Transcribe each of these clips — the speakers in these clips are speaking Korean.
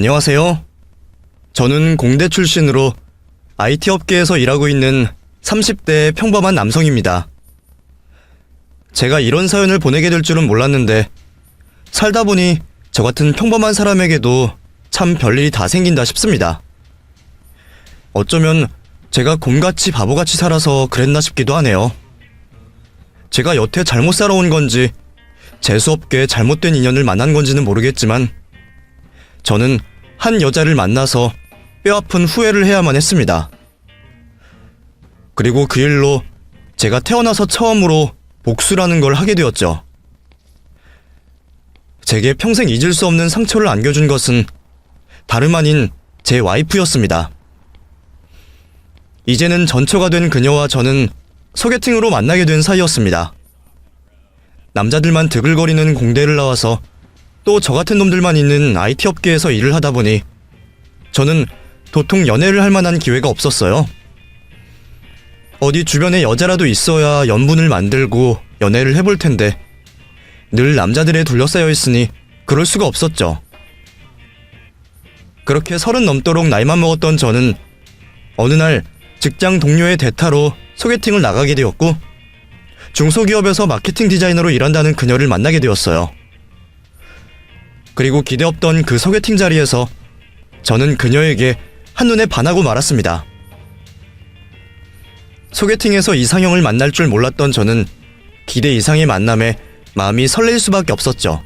안녕하세요. 저는 공대 출신으로 IT 업계에서 일하고 있는 30대 평범한 남성입니다. 제가 이런 사연을 보내게 될 줄은 몰랐는데 살다 보니 저 같은 평범한 사람에게도 참 별일이 다 생긴다 싶습니다. 어쩌면 제가 곰같이 바보같이 살아서 그랬나 싶기도 하네요. 제가 여태 잘못 살아온 건지 재수없게 잘못된 인연을 만난 건지는 모르겠지만 저는 한 여자를 만나서 뼈아픈 후회를 해야만 했습니다. 그리고 그 일로 제가 태어나서 처음으로 복수라는 걸 하게 되었죠. 제게 평생 잊을 수 없는 상처를 안겨준 것은 다름 아닌 제 와이프였습니다. 이제는 전처가 된 그녀와 저는 소개팅으로 만나게 된 사이였습니다. 남자들만 드글거리는 공대를 나와서 또 저 같은 놈들만 있는 IT 업계에서 일을 하다 보니 저는 도통 연애를 할 만한 기회가 없었어요. 어디 주변에 여자라도 있어야 연분을 만들고 연애를 해볼 텐데 늘 남자들에 둘러싸여 있으니 그럴 수가 없었죠. 그렇게 30 넘도록 나이만 먹었던 저는 어느 날 직장 동료의 대타로 소개팅을 나가게 되었고 중소기업에서 마케팅 디자이너로 일한다는 그녀를 만나게 되었어요. 그리고 기대 없던 그 소개팅 자리에서 저는 그녀에게 한눈에 반하고 말았습니다. 소개팅에서 이상형을 만날 줄 몰랐던 저는 기대 이상의 만남에 마음이 설렐 수밖에 없었죠.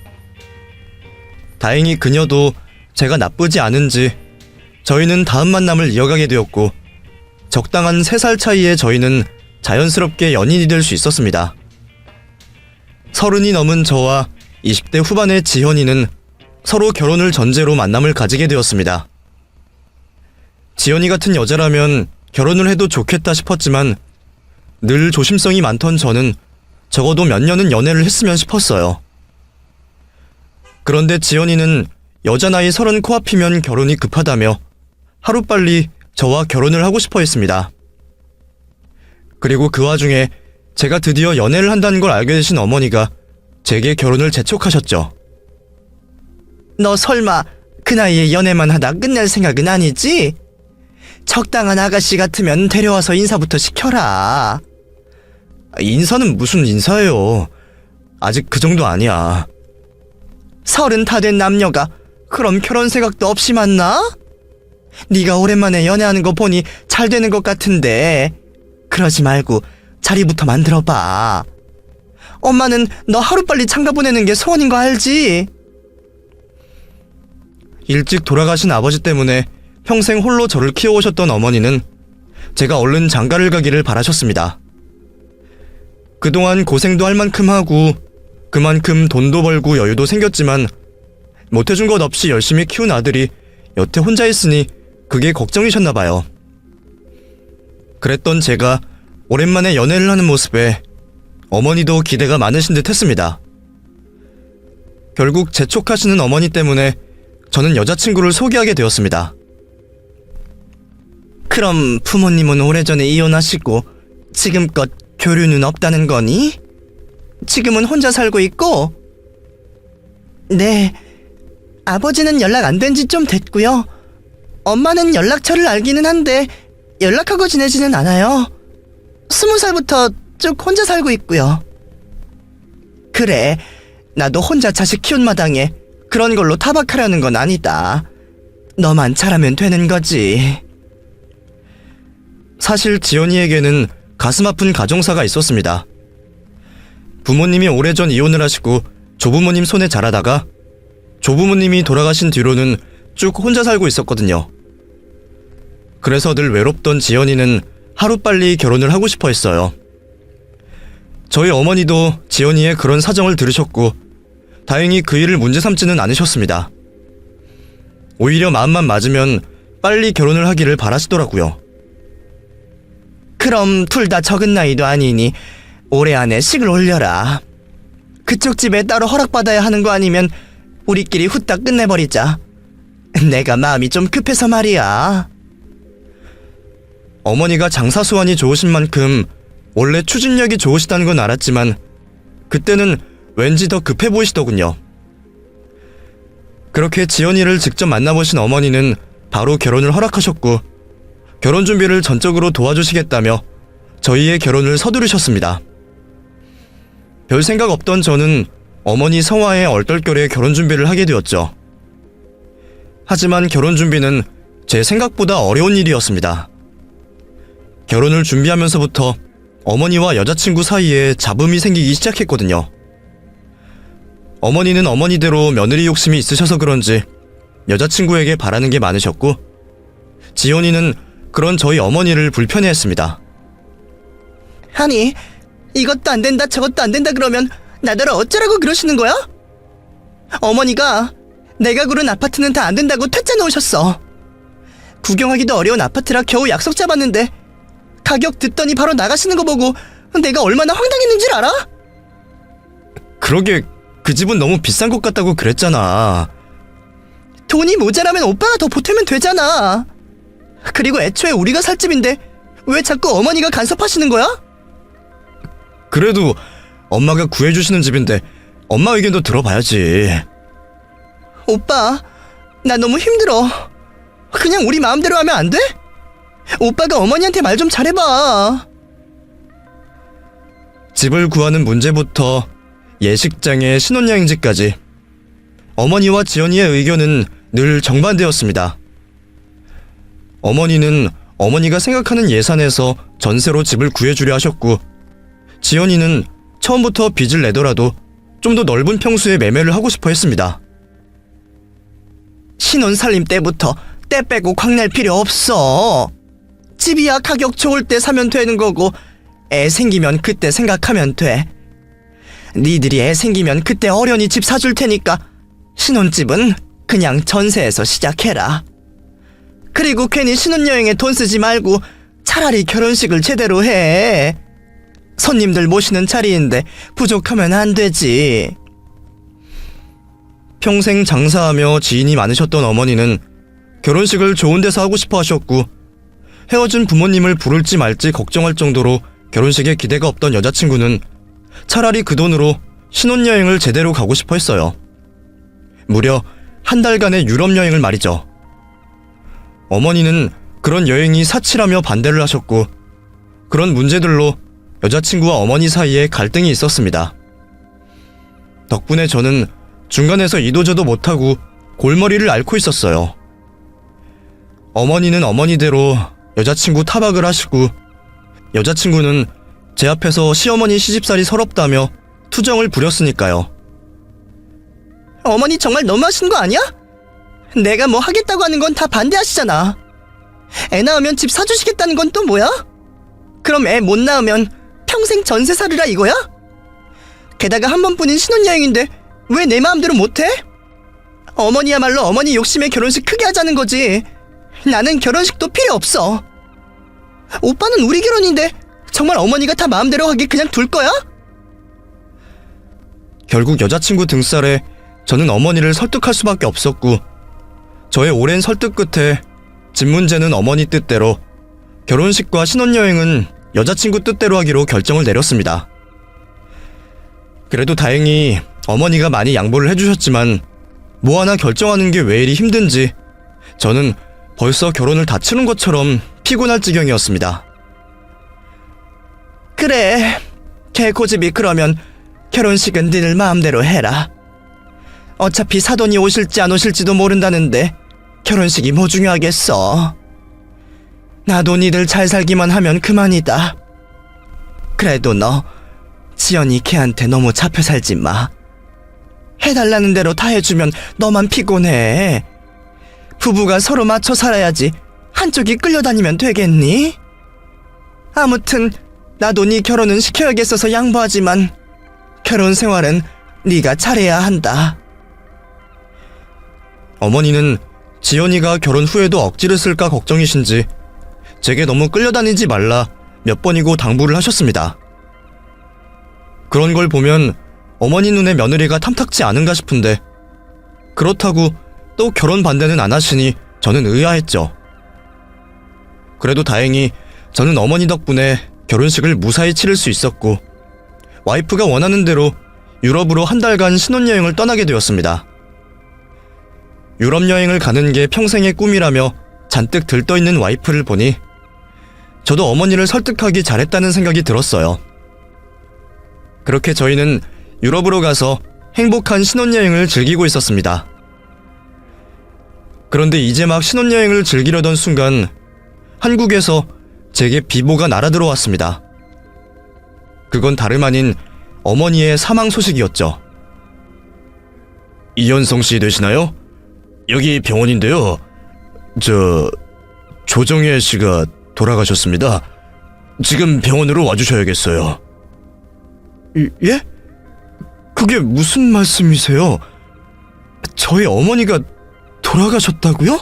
다행히 그녀도 제가 나쁘지 않은지 저희는 다음 만남을 이어가게 되었고 적당한 3살 차이의 저희는 자연스럽게 연인이 될 수 있었습니다. 30이 넘은 저와 20대 후반의 지연이는 서로 결혼을 전제로 만남을 가지게 되었습니다. 지연이 같은 여자라면 결혼을 해도 좋겠다 싶었지만 늘 조심성이 많던 저는 적어도 몇 년은 연애를 했으면 싶었어요. 그런데 지연이는 여자 나이 30 코앞이면 결혼이 급하다며 하루빨리 저와 결혼을 하고 싶어 했습니다. 그리고 그 와중에 제가 드디어 연애를 한다는 걸 알게 되신 어머니가 제게 결혼을 재촉하셨죠. 너 설마 그 나이에 연애만 하다 끝낼 생각은 아니지? 적당한 아가씨 같으면 데려와서 인사부터 시켜라. 인사는 무슨 인사예요. 아직 그 정도 아니야. 30 다 된 남녀가 그럼 결혼 생각도 없이 만나? 네가 오랜만에 연애하는 거 보니 잘 되는 것 같은데 그러지 말고 자리부터 만들어봐. 엄마는 너 하루빨리 장가 보내는 게 소원인 거 알지? 일찍 돌아가신 아버지 때문에 평생 홀로 저를 키워오셨던 어머니는 제가 얼른 장가를 가기를 바라셨습니다. 그동안 고생도 할 만큼 하고 그만큼 돈도 벌고 여유도 생겼지만 못해준 것 없이 열심히 키운 아들이 여태 혼자 있으니 그게 걱정이셨나봐요. 그랬던 제가 오랜만에 연애를 하는 모습에 어머니도 기대가 많으신 듯 했습니다. 결국 재촉하시는 어머니 때문에 저는 여자친구를 소개하게 되었습니다. 그럼 부모님은 오래전에 이혼하시고 지금껏 교류는 없다는 거니? 지금은 혼자 살고 있고? 네, 아버지는 연락 안 된 지 좀 됐고요. 엄마는 연락처를 알기는 한데 연락하고 지내지는 않아요. 20살부터 쭉 혼자 살고 있고요. 그래, 나도 혼자 자식 키운 마당에 그런 걸로 타박하려는 건 아니다. 너만 잘하면 되는 거지. 사실 지연이에게는 가슴 아픈 가정사가 있었습니다. 부모님이 오래전 이혼을 하시고 조부모님 손에 자라다가 조부모님이 돌아가신 뒤로는 쭉 혼자 살고 있었거든요. 그래서 늘 외롭던 지연이는 하루빨리 결혼을 하고 싶어 했어요. 저희 어머니도 지연이의 그런 사정을 들으셨고 다행히 그 일을 문제 삼지는 않으셨습니다. 오히려 마음만 맞으면 빨리 결혼을 하기를 바라시더라고요. 그럼 둘 다 적은 나이도 아니니 올해 안에 식을 올려라. 그쪽 집에 따로 허락받아야 하는 거 아니면 우리끼리 후딱 끝내버리자. 내가 마음이 좀 급해서 말이야. 어머니가 장사 수완이 좋으신 만큼 원래 추진력이 좋으시다는 건 알았지만 그때는 왠지 더 급해 보이시더군요. 그렇게 지연이를 직접 만나보신 어머니는 바로 결혼을 허락하셨고 결혼 준비를 전적으로 도와주시겠다며 저희의 결혼을 서두르셨습니다. 별 생각 없던 저는 어머니 성화에 얼떨결에 결혼 준비를 하게 되었죠. 하지만 결혼 준비는 제 생각보다 어려운 일이었습니다. 결혼을 준비하면서부터 어머니와 여자친구 사이에 잡음이 생기기 시작했거든요. 어머니는 어머니대로 며느리 욕심이 있으셔서 그런지 여자친구에게 바라는 게 많으셨고 지연이는 그런 저희 어머니를 불편해했습니다. 아니, 이것도 안 된다 저것도 안 된다 그러면 나더러 어쩌라고 그러시는 거야? 어머니가 내가 고른 아파트는 다 안 된다고 퇴짜 놓으셨어. 구경하기도 어려운 아파트라 겨우 약속 잡았는데 가격 듣더니 바로 나가시는 거 보고 내가 얼마나 황당했는 줄 알아? 그러게 그 집은 너무 비싼 것 같다고 그랬잖아. 돈이 모자라면 오빠가 더 보태면 되잖아. 그리고 애초에 우리가 살 집인데 왜 자꾸 어머니가 간섭하시는 거야? 그래도 엄마가 구해주시는 집인데 엄마 의견도 들어봐야지. 오빠, 나 너무 힘들어. 그냥 우리 마음대로 하면 안 돼? 오빠가 어머니한테 말 좀 잘해봐. 집을 구하는 문제부터 예식장에 신혼여행지까지 어머니와 지연이의 의견은 늘 정반대였습니다. 어머니는 어머니가 생각하는 예산에서 전세로 집을 구해주려 하셨고 지연이는 처음부터 빚을 내더라도 좀 더 넓은 평수에 매매를 하고 싶어 했습니다. 신혼 살림 때부터 때 빼고 광낼 필요 없어. 집이야 가격 좋을 때 사면 되는 거고 애 생기면 그때 생각하면 돼. 니들이 애 생기면 그때 어련히 집 사줄 테니까 신혼집은 그냥 전세에서 시작해라. 그리고 괜히 신혼여행에 돈 쓰지 말고 차라리 결혼식을 제대로 해. 손님들 모시는 자리인데 부족하면 안 되지. 평생 장사하며 지인이 많으셨던 어머니는 결혼식을 좋은 데서 하고 싶어 하셨고 헤어진 부모님을 부를지 말지 걱정할 정도로 결혼식에 기대가 없던 여자친구는 차라리 그 돈으로 신혼여행을 제대로 가고 싶어 했어요. 무려 한 달간의 유럽 여행을 말이죠. 어머니는 그런 여행이 사치라며 반대를 하셨고 그런 문제들로 여자친구와 어머니 사이에 갈등이 있었습니다. 덕분에 저는 중간에서 이도저도 못하고 골머리를 앓고 있었어요. 어머니는 어머니대로 여자친구 타박을 하시고 여자친구는 제 앞에서 시어머니 시집살이 서럽다며 투정을 부렸으니까요. 어머니 정말 너무하신 거 아니야? 내가 뭐 하겠다고 하는 건 다 반대하시잖아. 애 낳으면 집 사주시겠다는 건 또 뭐야? 그럼 애 못 낳으면 평생 전세 살으라 이거야? 게다가 한 번뿐인 신혼여행인데 왜 내 마음대로 못해? 어머니야말로 어머니 욕심에 결혼식 크게 하자는 거지. 나는 결혼식도 필요 없어. 오빠는 우리 결혼인데 정말 어머니가 다 마음대로 하게 그냥 둘 거야? 결국 여자친구 등살에 저는 어머니를 설득할 수밖에 없었고 저의 오랜 설득 끝에 집 문제는 어머니 뜻대로 결혼식과 신혼여행은 여자친구 뜻대로 하기로 결정을 내렸습니다. 그래도 다행히 어머니가 많이 양보를 해주셨지만 뭐 하나 결정하는 게 왜 이리 힘든지 저는 벌써 결혼을 다 치른 것처럼 피곤할 지경이었습니다. 그래, 걔 고집이 그러면 결혼식은 니들 마음대로 해라. 어차피 사돈이 오실지 안 오실지도 모른다는데 결혼식이 뭐 중요하겠어. 나도 니들 잘 살기만 하면 그만이다. 그래도 너 지연이 걔한테 너무 잡혀 살지 마. 해달라는 대로 다 해주면 너만 피곤해. 부부가 서로 맞춰 살아야지 한쪽이 끌려다니면 되겠니? 아무튼 나도 네 결혼은 시켜야겠어서 양보하지만 결혼 생활은 네가 잘해야 한다. 어머니는 지연이가 결혼 후에도 억지를 쓸까 걱정이신지 제게 너무 끌려다니지 말라 몇 번이고 당부를 하셨습니다. 그런 걸 보면 어머니 눈에 며느리가 탐탁지 않은가 싶은데 그렇다고 또 결혼 반대는 안 하시니 저는 의아했죠. 그래도 다행히 저는 어머니 덕분에 결혼식을 무사히 치를 수 있었고 와이프가 원하는 대로 유럽으로 한 달간 신혼여행을 떠나게 되었습니다. 유럽 여행을 가는 게 평생의 꿈이라며 잔뜩 들떠있는 와이프를 보니 저도 어머니를 설득하기 잘했다는 생각이 들었어요. 그렇게 저희는 유럽으로 가서 행복한 신혼여행을 즐기고 있었습니다. 그런데 이제 막 신혼여행을 즐기려던 순간 한국에서 제게 비보가 날아들어왔습니다. 그건 다름 아닌 어머니의 사망 소식이었죠. 이현성 씨 되시나요? 여기 병원인데요. 조정혜 씨가 돌아가셨습니다. 지금 병원으로 와주셔야겠어요. 예? 그게 무슨 말씀이세요? 저희 어머니가 돌아가셨다고요?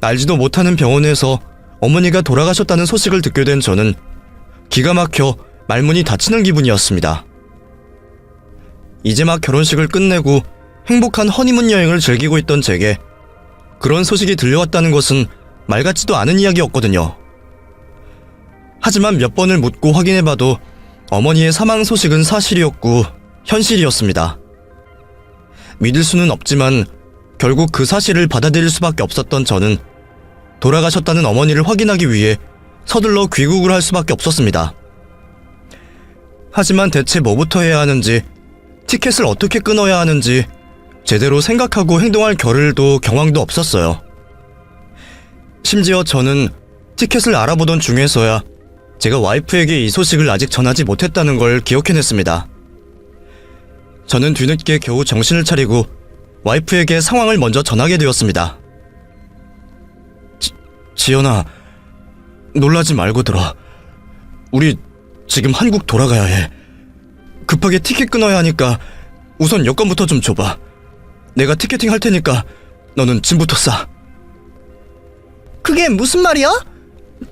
알지도 못하는 병원에서 어머니가 돌아가셨다는 소식을 듣게 된 저는 기가 막혀 말문이 닫히는 기분이었습니다. 이제 막 결혼식을 끝내고 행복한 허니문 여행을 즐기고 있던 제게 그런 소식이 들려왔다는 것은 말 같지도 않은 이야기였거든요. 하지만 몇 번을 묻고 확인해봐도 어머니의 사망 소식은 사실이었고 현실이었습니다. 믿을 수는 없지만 결국 그 사실을 받아들일 수밖에 없었던 저는 돌아가셨다는 어머니를 확인하기 위해 서둘러 귀국을 할 수밖에 없었습니다. 하지만 대체 뭐부터 해야 하는지, 티켓을 어떻게 끊어야 하는지 제대로 생각하고 행동할 겨를도 경황도 없었어요. 심지어 저는 티켓을 알아보던 중에서야 제가 와이프에게 이 소식을 아직 전하지 못했다는 걸 기억해냈습니다. 저는 뒤늦게 겨우 정신을 차리고 와이프에게 상황을 먼저 전하게 되었습니다. 지연아, 놀라지 말고 들어. 우리 지금 한국 돌아가야 해. 급하게 티켓 끊어야 하니까 우선 여권부터 좀 줘봐. 내가 티켓팅 할 테니까 너는 짐부터 싸. 그게 무슨 말이야?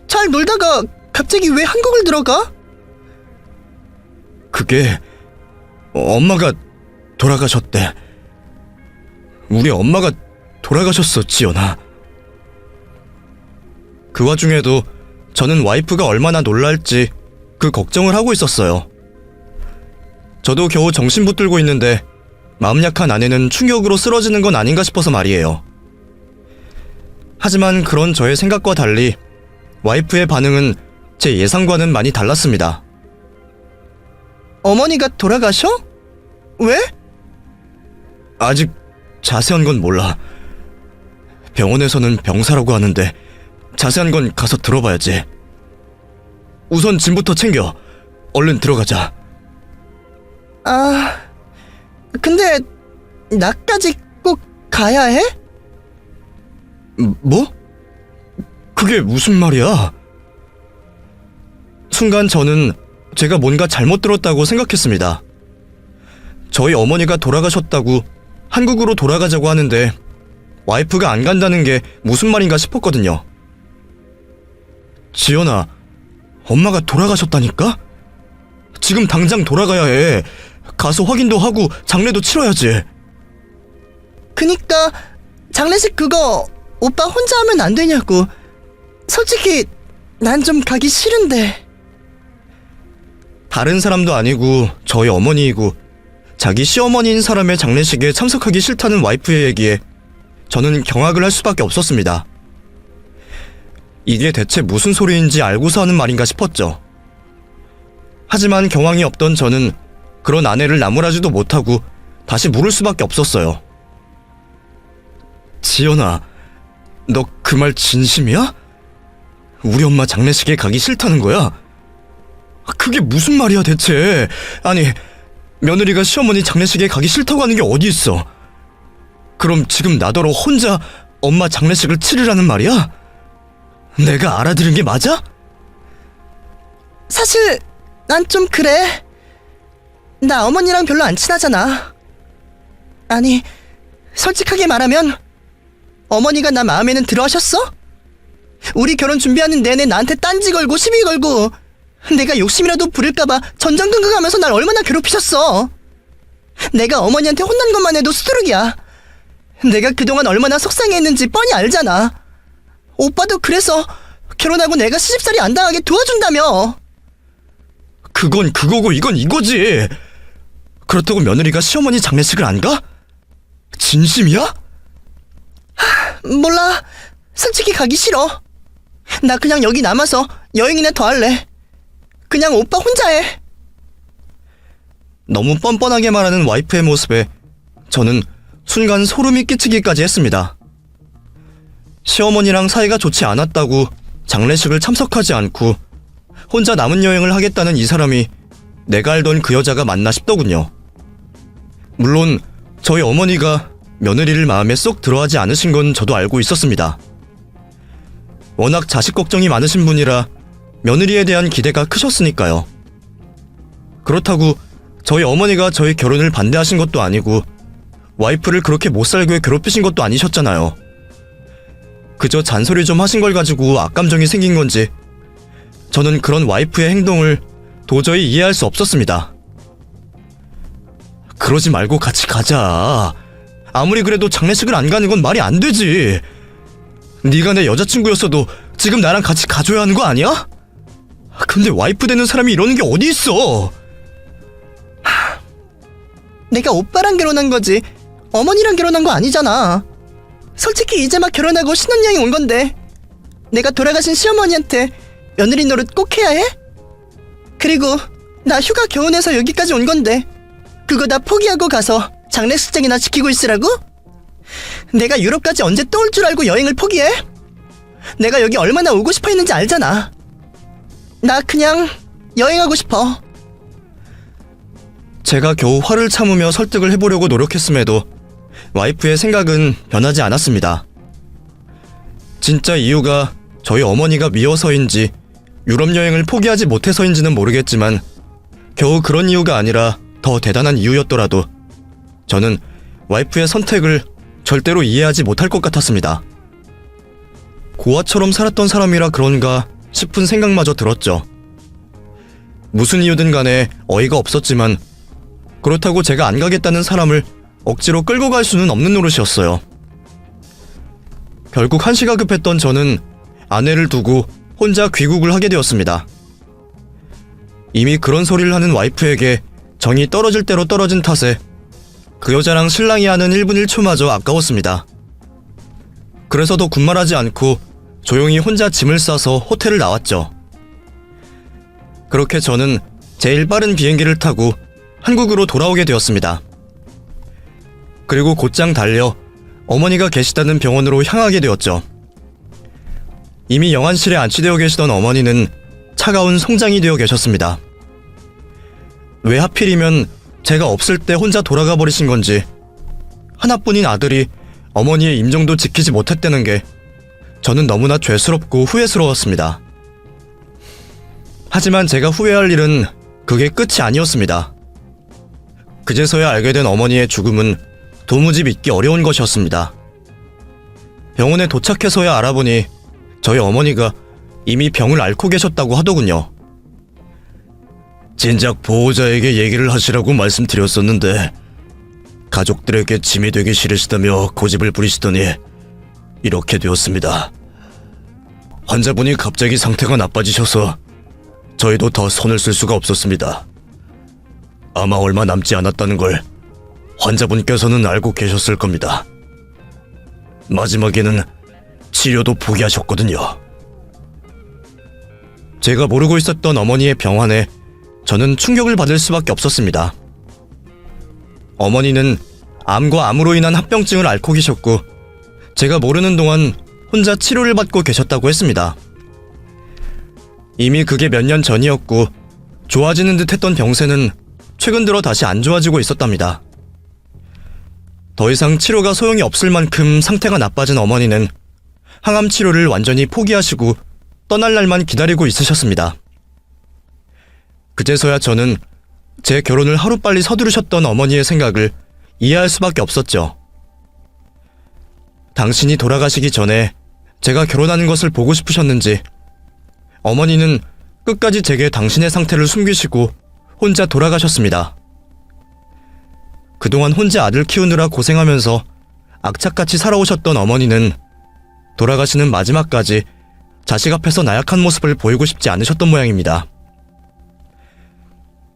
잘 놀다가 갑자기 왜 한국을 들어가? 그게 엄마가 돌아가셨대. 우리 엄마가 돌아가셨어, 지연아. 그 와중에도 저는 와이프가 얼마나 놀랄지 그 걱정을 하고 있었어요. 저도 겨우 정신 붙들고 있는데 마음 약한 아내는 충격으로 쓰러지는 건 아닌가 싶어서 말이에요. 하지만 그런 저의 생각과 달리 와이프의 반응은 제 예상과는 많이 달랐습니다. 어머니가 돌아가셔? 왜? 아직 자세한 건 몰라. 병원에서는 병사라고 하는데 자세한 건 가서 들어봐야지. 우선 짐부터 챙겨. 얼른 들어가자. 근데 나까지 꼭 가야 해? 뭐? 그게 무슨 말이야? 순간 저는 제가 뭔가 잘못 들었다고 생각했습니다. 저희 어머니가 돌아가셨다고 한국으로 돌아가자고 하는데 와이프가 안 간다는 게 무슨 말인가 싶었거든요. 지연아, 엄마가 돌아가셨다니까? 지금 당장 돌아가야 해. 가서 확인도 하고 장례도 치러야지. 그니까 장례식 그거 오빠 혼자 하면 안 되냐고. 솔직히 난 좀 가기 싫은데. 다른 사람도 아니고 저희 어머니이고 자기 시어머니인 사람의 장례식에 참석하기 싫다는 와이프의 얘기에 저는 경악을 할 수밖에 없었습니다. 이게 대체 무슨 소리인지 알고서 하는 말인가 싶었죠. 하지만 경황이 없던 저는 그런 아내를 나무라지도 못하고 다시 물을 수밖에 없었어요. 지연아, 너 그 말 진심이야? 우리 엄마 장례식에 가기 싫다는 거야? 그게 무슨 말이야 대체? 아니, 며느리가 시어머니 장례식에 가기 싫다고 하는 게 어디 있어? 그럼 지금 나더러 혼자 엄마 장례식을 치르라는 말이야? 내가 알아들은 게 맞아? 사실 난 좀 그래. 나 어머니랑 별로 안 친하잖아. 아니, 솔직하게 말하면 어머니가 나 마음에는 들어하셨어? 우리 결혼 준비하는 내내 나한테 딴지 걸고 시비 걸고 내가 욕심이라도 부릴까봐 전전긍긍하면서 날 얼마나 괴롭히셨어. 내가 어머니한테 혼난 것만 해도 수두룩이야. 내가 그동안 얼마나 속상해했는지 뻔히 알잖아. 오빠도 그래서 결혼하고 내가 시집살이 안 당하게 도와준다며. 그건 그거고 이건 이거지. 그렇다고 며느리가 시어머니 장례식을 안 가? 진심이야? 몰라. 솔직히 가기 싫어. 나 그냥 여기 남아서 여행이나 더 할래. 그냥 오빠 혼자 해. 너무 뻔뻔하게 말하는 와이프의 모습에 저는 순간 소름이 끼치기까지 했습니다. 시어머니랑 사이가 좋지 않았다고 장례식을 참석하지 않고 혼자 남은 여행을 하겠다는 이 사람이 내가 알던 그 여자가 맞나 싶더군요. 물론 저희 어머니가 며느리를 마음에 쏙 들어하지 않으신 건 저도 알고 있었습니다. 워낙 자식 걱정이 많으신 분이라 며느리에 대한 기대가 크셨으니까요. 그렇다고 저희 어머니가 저희 결혼을 반대하신 것도 아니고 와이프를 그렇게 못살게 괴롭히신 것도 아니셨잖아요. 그저 잔소리 좀 하신 걸 가지고 악감정이 생긴 건지 저는 그런 와이프의 행동을 도저히 이해할 수 없었습니다. 그러지 말고 같이 가자. 아무리 그래도 장례식을 안 가는 건 말이 안 되지. 네가 내 여자친구였어도 지금 나랑 같이 가줘야 하는 거 아니야? 근데 와이프 되는 사람이 이러는 게 어디 있어? 내가 오빠랑 결혼한 거지 어머니랑 결혼한 거 아니잖아. 솔직히 이제 막 결혼하고 신혼여행 온 건데 내가 돌아가신 시어머니한테 며느리 노릇 꼭 해야 해? 그리고 나 휴가 겨우 내서 여기까지 온 건데 그거 다 포기하고 가서 장례식장이나 지키고 있으라고? 내가 유럽까지 언제 또 올 줄 알고 여행을 포기해? 내가 여기 얼마나 오고 싶어 했는지 알잖아. 나 그냥 여행하고 싶어. 제가 겨우 화를 참으며 설득을 해보려고 노력했음에도 와이프의 생각은 변하지 않았습니다. 진짜 이유가 저희 어머니가 미워서인지 유럽 여행을 포기하지 못해서인지는 모르겠지만 겨우 그런 이유가 아니라 더 대단한 이유였더라도 저는 와이프의 선택을 절대로 이해하지 못할 것 같았습니다. 고아처럼 살았던 사람이라 그런가 싶은 생각마저 들었죠. 무슨 이유든 간에 어이가 없었지만 그렇다고 제가 안 가겠다는 사람을 억지로 끌고 갈 수는 없는 노릇이었어요. 결국 한시가 급했던 저는 아내를 두고 혼자 귀국을 하게 되었습니다. 이미 그런 소리를 하는 와이프에게 정이 떨어질 대로 떨어진 탓에 그 여자랑 신랑이 하는 1분 1초마저 아까웠습니다. 그래서 더 군말하지 않고 조용히 혼자 짐을 싸서 호텔을 나왔죠. 그렇게 저는 제일 빠른 비행기를 타고 한국으로 돌아오게 되었습니다. 그리고 곧장 달려 어머니가 계시다는 병원으로 향하게 되었죠. 이미 영안실에 안치되어 계시던 어머니는 차가운 송장이 되어 계셨습니다. 왜 하필이면 제가 없을 때 혼자 돌아가 버리신 건지, 하나뿐인 아들이 어머니의 임종도 지키지 못했다는 게 저는 너무나 죄스럽고 후회스러웠습니다. 하지만 제가 후회할 일은 그게 끝이 아니었습니다. 그제서야 알게 된 어머니의 죽음은 도무지 믿기 어려운 것이었습니다. 병원에 도착해서야 알아보니 저희 어머니가 이미 병을 앓고 계셨다고 하더군요. 진작 보호자에게 얘기를 하시라고 말씀드렸었는데 가족들에게 짐이 되기 싫으시다며 고집을 부리시더니 이렇게 되었습니다. 환자분이 갑자기 상태가 나빠지셔서 저희도 더 손을 쓸 수가 없었습니다. 아마 얼마 남지 않았다는 걸 환자분께서는 알고 계셨을 겁니다. 마지막에는 치료도 포기하셨거든요. 제가 모르고 있었던 어머니의 병환에 저는 충격을 받을 수밖에 없었습니다. 어머니는 암과 암으로 인한 합병증을 앓고 계셨고 제가 모르는 동안 혼자 치료를 받고 계셨다고 했습니다. 이미 그게 몇 년 전이었고 좋아지는 듯 했던 병세는 최근 들어 다시 안 좋아지고 있었답니다. 더 이상 치료가 소용이 없을 만큼 상태가 나빠진 어머니는 항암 치료를 완전히 포기하시고 떠날 날만 기다리고 있으셨습니다. 그제서야 저는 제 결혼을 하루빨리 서두르셨던 어머니의 생각을 이해할 수밖에 없었죠. 당신이 돌아가시기 전에 제가 결혼하는 것을 보고 싶으셨는지 어머니는 끝까지 제게 당신의 상태를 숨기시고 혼자 돌아가셨습니다. 그동안 혼자 아들 키우느라 고생하면서 악착같이 살아오셨던 어머니는 돌아가시는 마지막까지 자식 앞에서 나약한 모습을 보이고 싶지 않으셨던 모양입니다.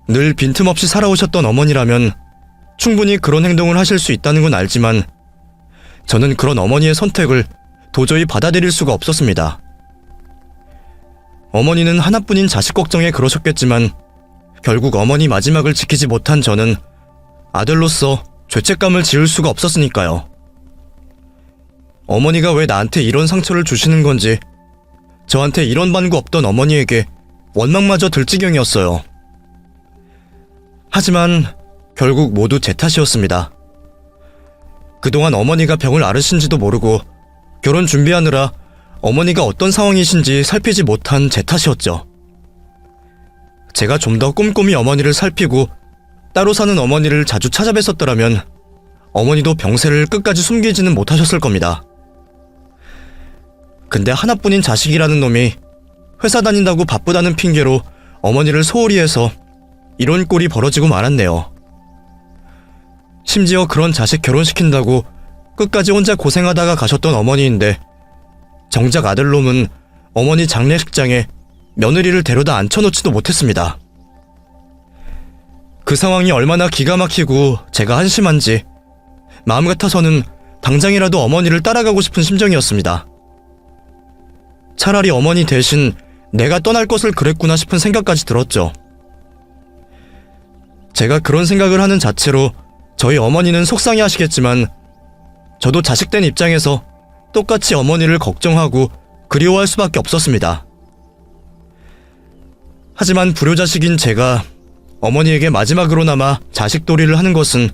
늘 빈틈없이 살아오셨던 어머니라면 충분히 그런 행동을 하실 수 있다는 건 알지만 저는 그런 어머니의 선택을 도저히 받아들일 수가 없었습니다. 어머니는 하나뿐인 자식 걱정에 그러셨겠지만 결국 어머니 마지막을 지키지 못한 저는 아들로서 죄책감을 지을 수가 없었으니까요. 어머니가 왜 나한테 이런 상처를 주시는 건지, 저한테 이런 반구 없던 어머니에게 원망마저 들 지경이었어요. 하지만 결국 모두 제 탓이었습니다. 그동안 어머니가 병을 앓으신지도 모르고 결혼 준비하느라 어머니가 어떤 상황이신지 살피지 못한 제 탓이었죠. 제가 좀 더 꼼꼼히 어머니를 살피고 따로 사는 어머니를 자주 찾아뵀었더라면 어머니도 병세를 끝까지 숨기지는 못하셨을 겁니다. 근데 하나뿐인 자식이라는 놈이 회사 다닌다고 바쁘다는 핑계로 어머니를 소홀히 해서 이런 꼴이 벌어지고 말았네요. 심지어 그런 자식 결혼시킨다고 끝까지 혼자 고생하다가 가셨던 어머니인데 정작 아들놈은 어머니 장례식장에 며느리를 데려다 앉혀놓지도 못했습니다. 그 상황이 얼마나 기가 막히고 제가 한심한지 마음 같아서는 당장이라도 어머니를 따라가고 싶은 심정이었습니다. 차라리 어머니 대신 내가 떠날 것을 그랬구나 싶은 생각까지 들었죠. 제가 그런 생각을 하는 자체로 저희 어머니는 속상해 하시겠지만 저도 자식된 입장에서 똑같이 어머니를 걱정하고 그리워할 수밖에 없었습니다. 하지만 불효자식인 제가 어머니에게 마지막으로나마 자식도리를 하는 것은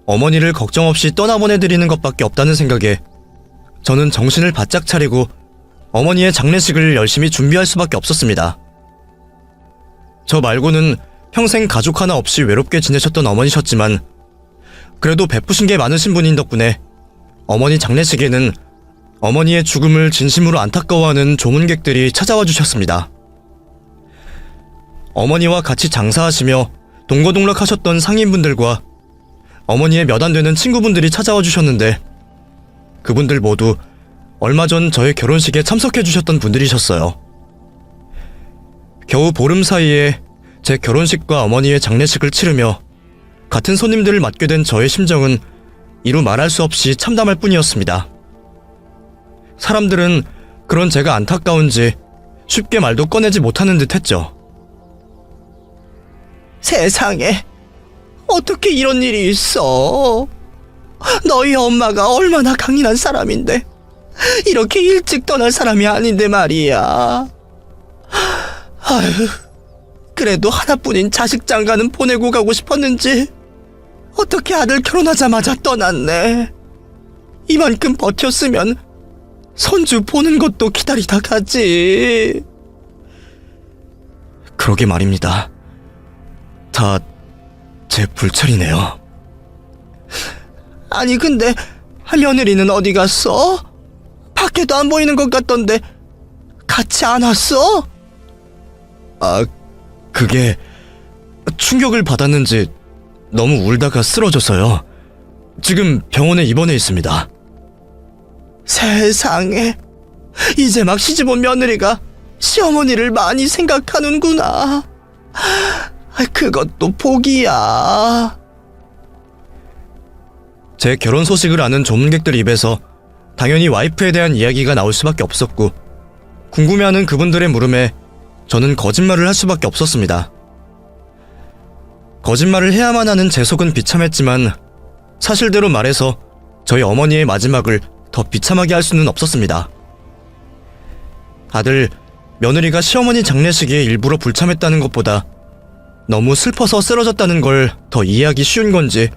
어머니를 걱정 없이 떠나보내드리는 것밖에 없다는 생각에 저는 정신을 바짝 차리고 어머니의 장례식을 열심히 준비할 수밖에 없었습니다. 저 말고는 평생 가족 하나 없이 외롭게 지내셨던 어머니셨지만 그래도 베푸신 게 많으신 분인 덕분에 어머니 장례식에는 어머니의 죽음을 진심으로 안타까워하는 조문객들이 찾아와 주셨습니다. 어머니와 같이 장사하시며 동거동락하셨던 상인분들과 어머니의 몇 안 되는 친구분들이 찾아와 주셨는데 그분들 모두 얼마 전 저의 결혼식에 참석해 주셨던 분들이셨어요. 겨우 보름 사이에 제 결혼식과 어머니의 장례식을 치르며 같은 손님들을 맡게 된 저의 심정은 이루 말할 수 없이 참담할 뿐이었습니다. 사람들은 그런 제가 안타까운지 쉽게 말도 꺼내지 못하는 듯 했죠. 세상에, 어떻게 이런 일이 있어? 너희 엄마가 얼마나 강인한 사람인데 이렇게 일찍 떠날 사람이 아닌데 말이야. 아휴, 그래도 하나뿐인 자식 장가는 보내고 가고 싶었는지 어떻게 아들 결혼하자마자 떠났네. 이만큼 버텼으면 손주 보는 것도 기다리다 가지. 그러게 말입니다. 다 제 불찰이네요. 아니 근데 며느리는 어디 갔어? 밖에도 안 보이는 것 같던데 같이 안 왔어? 아, 그게 충격을 받았는지 너무 울다가 쓰러져서요. 지금 병원에 입원해 있습니다. 세상에, 이제 막 시집온 며느리가 시어머니를 많이 생각하는구나. 그것도 복이야. 제 결혼 소식을 아는 조문객들 입에서 당연히 와이프에 대한 이야기가 나올 수밖에 없었고 궁금해하는 그분들의 물음에 저는 거짓말을 할 수밖에 없었습니다. 거짓말을 해야만 하는 제 속은 비참했지만 사실대로 말해서 저희 어머니의 마지막을 더 비참하게 할 수는 없었습니다. 다들 며느리가 시어머니 장례식에 일부러 불참했다는 것보다 너무 슬퍼서 쓰러졌다는 걸 더 이해하기 쉬운 건지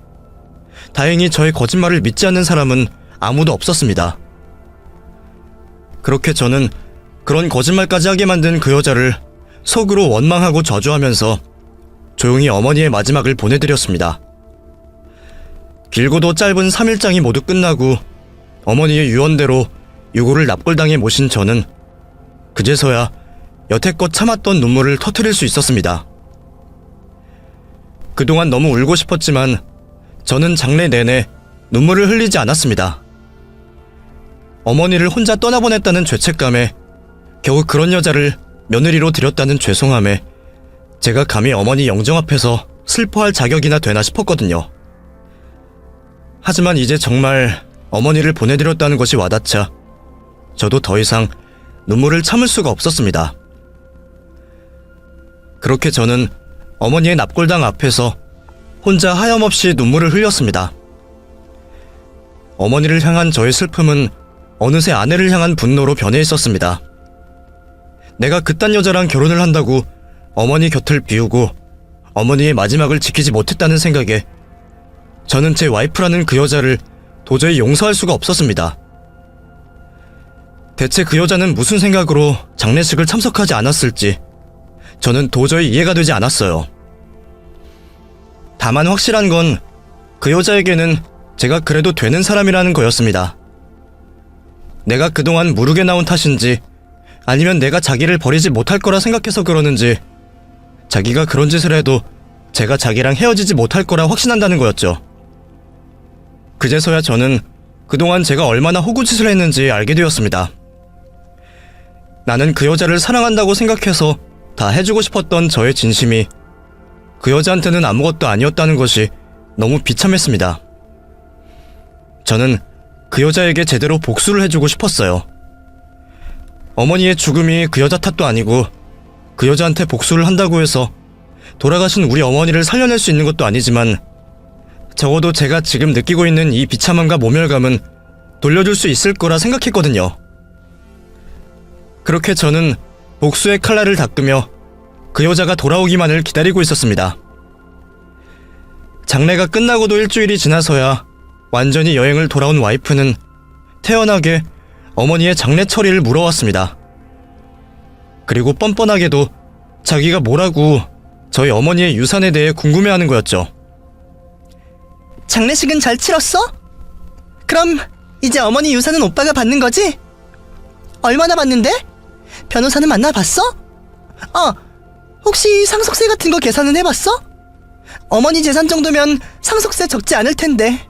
다행히 저의 거짓말을 믿지 않는 사람은 아무도 없었습니다. 그렇게 저는 그런 거짓말까지 하게 만든 그 여자를 속으로 원망하고 저주하면서 조용히 어머니의 마지막을 보내드렸습니다. 길고도 짧은 3일장이 모두 끝나고 어머니의 유언대로 유고를 납골당해 모신 저는 그제서야 여태껏 참았던 눈물을 터뜨릴 수 있었습니다. 그동안 너무 울고 싶었지만 저는 장례 내내 눈물을 흘리지 않았습니다. 어머니를 혼자 떠나보냈다는 죄책감에 겨우 그런 여자를 며느리로 들였다는 죄송함에 제가 감히 어머니 영정 앞에서 슬퍼할 자격이나 되나 싶었거든요. 하지만 이제 정말 어머니를 보내드렸다는 것이 와닿자 저도 더 이상 눈물을 참을 수가 없었습니다. 그렇게 저는 어머니의 납골당 앞에서 혼자 하염없이 눈물을 흘렸습니다. 어머니를 향한 저의 슬픔은 어느새 아내를 향한 분노로 변해 있었습니다. 내가 그딴 여자랑 결혼을 한다고 어머니 곁을 비우고 어머니의 마지막을 지키지 못했다는 생각에 저는 제 와이프라는 그 여자를 도저히 용서할 수가 없었습니다. 대체 그 여자는 무슨 생각으로 장례식을 참석하지 않았을지 저는 도저히 이해가 되지 않았어요. 다만 확실한 건 그 여자에게는 제가 그래도 되는 사람이라는 거였습니다. 내가 그동안 무르게 나온 탓인지 아니면 내가 자기를 버리지 못할 거라 생각해서 그러는지 자기가 그런 짓을 해도 제가 자기랑 헤어지지 못할 거라 확신한다는 거였죠. 그제서야 저는 그동안 제가 얼마나 호구짓을 했는지 알게 되었습니다. 나는 그 여자를 사랑한다고 생각해서 다 해주고 싶었던 저의 진심이 그 여자한테는 아무것도 아니었다는 것이 너무 비참했습니다. 저는 그 여자에게 제대로 복수를 해주고 싶었어요. 어머니의 죽음이 그 여자 탓도 아니고 그 여자한테 복수를 한다고 해서 돌아가신 우리 어머니를 살려낼 수 있는 것도 아니지만 적어도 제가 지금 느끼고 있는 이 비참함과 모멸감은 돌려줄 수 있을 거라 생각했거든요. 그렇게 저는 복수의 칼날을 닦으며 그 여자가 돌아오기만을 기다리고 있었습니다. 장례가 끝나고도 일주일이 지나서야 완전히 여행을 돌아온 와이프는 태연하게 어머니의 장례 처리를 물어왔습니다. 그리고 뻔뻔하게도 자기가 뭐라고 저희 어머니의 유산에 대해 궁금해하는 거였죠. 장례식은 잘 치렀어? 그럼 이제 어머니 유산은 오빠가 받는 거지? 얼마나 받는데? 변호사는 만나봤어? 혹시 상속세 같은 거 계산은 해봤어? 어머니 재산 정도면 상속세 적지 않을 텐데.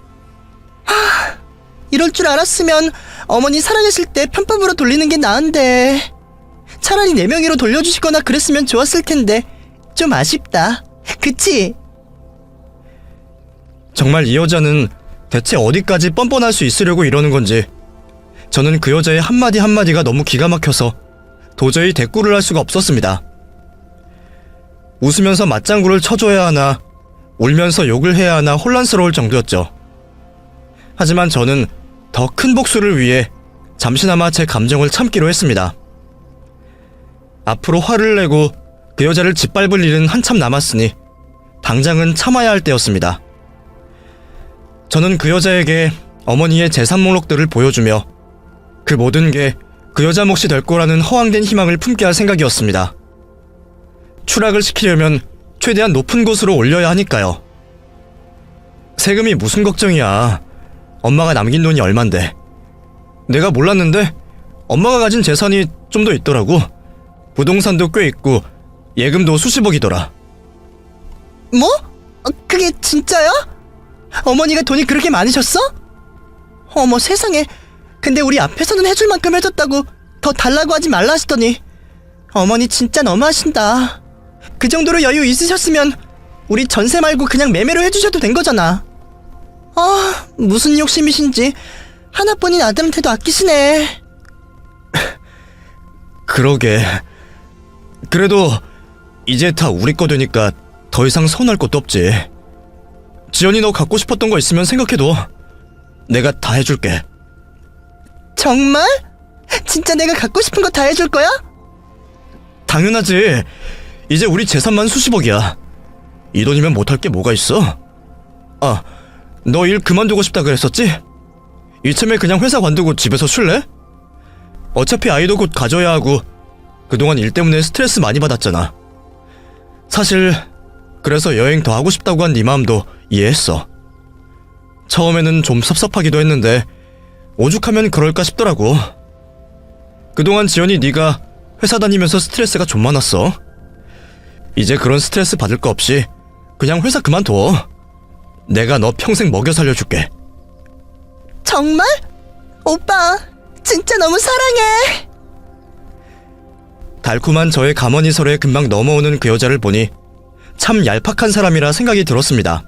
이럴 줄 알았으면 어머니 살아계실 때 편법으로 돌리는 게 나은데. 차라리 내 명의로 돌려주시거나 그랬으면 좋았을 텐데 좀 아쉽다. 그치? 정말 이 여자는 대체 어디까지 뻔뻔할 수 있으려고 이러는 건지 저는 그 여자의 한마디 한마디가 너무 기가 막혀서 도저히 대꾸를 할 수가 없었습니다. 웃으면서 맞장구를 쳐줘야 하나 울면서 욕을 해야 하나 혼란스러울 정도였죠. 하지만 저는 더 큰 복수를 위해 잠시나마 제 감정을 참기로 했습니다. 앞으로 화를 내고 그 여자를 짓밟을 일은 한참 남았으니 당장은 참아야 할 때였습니다. 저는 그 여자에게 어머니의 재산 목록들을 보여주며 그 모든 게 그 여자 몫이 될 거라는 허황된 희망을 품게 할 생각이었습니다. 추락을 시키려면 최대한 높은 곳으로 올려야 하니까요. 세금이 무슨 걱정이야. 엄마가 남긴 돈이 얼만데. 내가 몰랐는데 엄마가 가진 재산이 좀 더 있더라고. 부동산도 꽤 있고 예금도 수십억이더라. 뭐? 그게 진짜야? 어머니가 돈이 그렇게 많으셨어? 어머 세상에. 근데 우리 앞에서는 해줄 만큼 해줬다고 더 달라고 하지 말라 하시더니 어머니 진짜 너무하신다. 그 정도로 여유 있으셨으면 우리 전세 말고 그냥 매매로 해주셔도 된 거잖아. 무슨 욕심이신지 하나뿐인 아들한테도 아끼시네. 그러게. 그래도 이제 다 우리 거 되니까 더 이상 서운할 것도 없지. 지연이 너 갖고 싶었던 거 있으면 생각해둬. 내가 다 해줄게. 정말? 진짜 내가 갖고 싶은 거 다 해줄 거야? 당연하지. 이제 우리 재산만 수십억이야. 이 돈이면 못할 게 뭐가 있어? 너 일 그만두고 싶다 그랬었지? 이참에 그냥 회사 관두고 집에서 쉴래? 어차피 아이도 곧 가져야 하고 그동안 일 때문에 스트레스 많이 받았잖아. 사실 그래서 여행 더 하고 싶다고 한 네 마음도 이해했어. 처음에는 좀 섭섭하기도 했는데 오죽하면 그럴까 싶더라고. 그동안 지연이 네가 회사 다니면서 스트레스가 좀 많았어. 이제 그런 스트레스 받을 거 없이 그냥 회사 그만둬. 내가 너 평생 먹여 살려줄게. 정말? 오빠 진짜 너무 사랑해. 달콤한 저의 감언이설에 금방 넘어오는 그 여자를 보니 참 얄팍한 사람이라 생각이 들었습니다.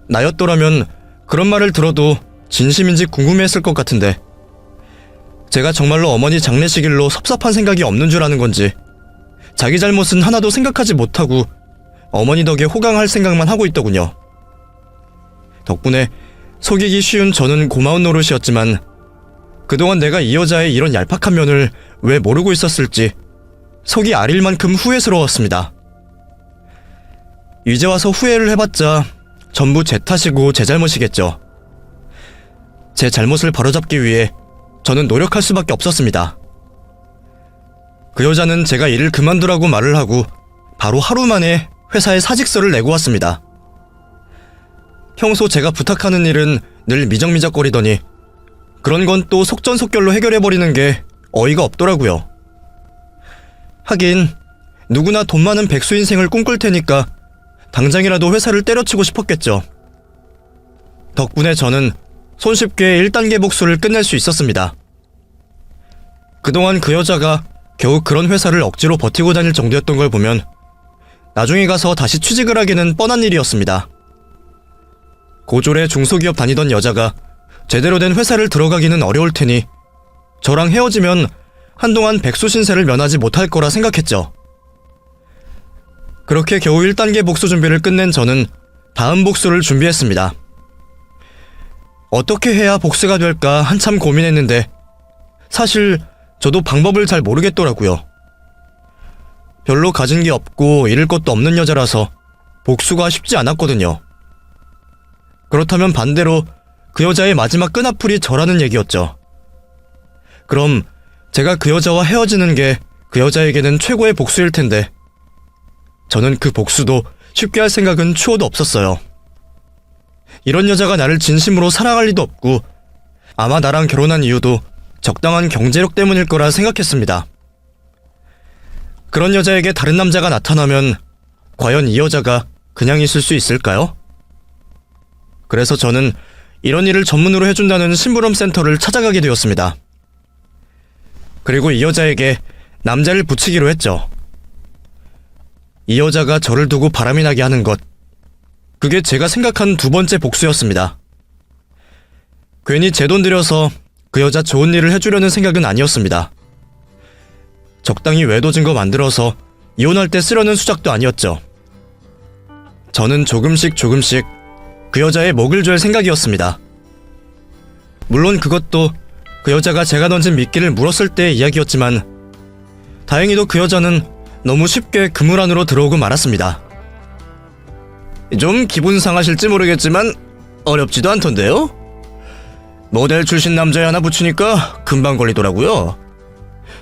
나였더라면 그런 말을 들어도 진심인지 궁금해했을 것 같은데 제가 정말로 어머니 장례식일로 섭섭한 생각이 없는 줄 아는 건지 자기 잘못은 하나도 생각하지 못하고 어머니 덕에 호강할 생각만 하고 있더군요. 덕분에 속이기 쉬운 저는 고마운 노릇이었지만 그동안 내가 이 여자의 이런 얄팍한 면을 왜 모르고 있었을지 속이 아릴 만큼 후회스러웠습니다. 이제 와서 후회를 해봤자 전부 제 탓이고 제 잘못이겠죠. 제 잘못을 바로잡기 위해 저는 노력할 수밖에 없었습니다. 그 여자는 제가 일을 그만두라고 말을 하고 바로 하루 만에 회사에 사직서를 내고 왔습니다. 평소 제가 부탁하는 일은 늘 미적미적거리더니 그런 건 또 속전속결로 해결해버리는 게 어이가 없더라고요. 하긴 누구나 돈 많은 백수 인생을 꿈꿀 테니까 당장이라도 회사를 때려치고 싶었겠죠. 덕분에 저는 손쉽게 1단계 복수를 끝낼 수 있었습니다. 그동안 그 여자가 겨우 그런 회사를 억지로 버티고 다닐 정도였던 걸 보면 나중에 가서 다시 취직을 하기는 뻔한 일이었습니다. 고졸의 중소기업 다니던 여자가 제대로 된 회사를 들어가기는 어려울 테니 저랑 헤어지면 한동안 백수 신세를 면하지 못할 거라 생각했죠. 그렇게 겨우 1단계 복수 준비를 끝낸 저는 다음 복수를 준비했습니다. 어떻게 해야 복수가 될까 한참 고민했는데 사실 저도 방법을 잘 모르겠더라고요. 별로 가진 게 없고 잃을 것도 없는 여자라서 복수가 쉽지 않았거든요. 그렇다면 반대로 그 여자의 마지막 끈앞풀이 저라는 얘기였죠. 그럼 제가 그 여자와 헤어지는 게 그 여자에게는 최고의 복수일 텐데 저는 그 복수도 쉽게 할 생각은 추호도 없었어요. 이런 여자가 나를 진심으로 사랑할 리도 없고 아마 나랑 결혼한 이유도 적당한 경제력 때문일 거라 생각했습니다. 그런 여자에게 다른 남자가 나타나면 과연 이 여자가 그냥 있을 수 있을까요? 그래서 저는 이런 일을 전문으로 해준다는 심부름 센터를 찾아가게 되었습니다. 그리고 이 여자에게 남자를 붙이기로 했죠. 이 여자가 저를 두고 바람이 나게 하는 것, 그게 제가 생각한 두 번째 복수였습니다. 괜히 제 돈 들여서 그 여자 좋은 일을 해주려는 생각은 아니었습니다. 적당히 외도 증거 만들어서 이혼할 때 쓰려는 수작도 아니었죠. 저는 조금씩 그 여자의 목을 졸 생각이었습니다. 물론 그것도 그 여자가 제가 던진 미끼를 물었을 때의 이야기였지만 다행히도 그 여자는 너무 쉽게 그물 안으로 들어오고 말았습니다. 좀 기분 상하실지 모르겠지만 어렵지도 않던데요? 모델 출신 남자애 하나 붙이니까 금방 걸리더라고요.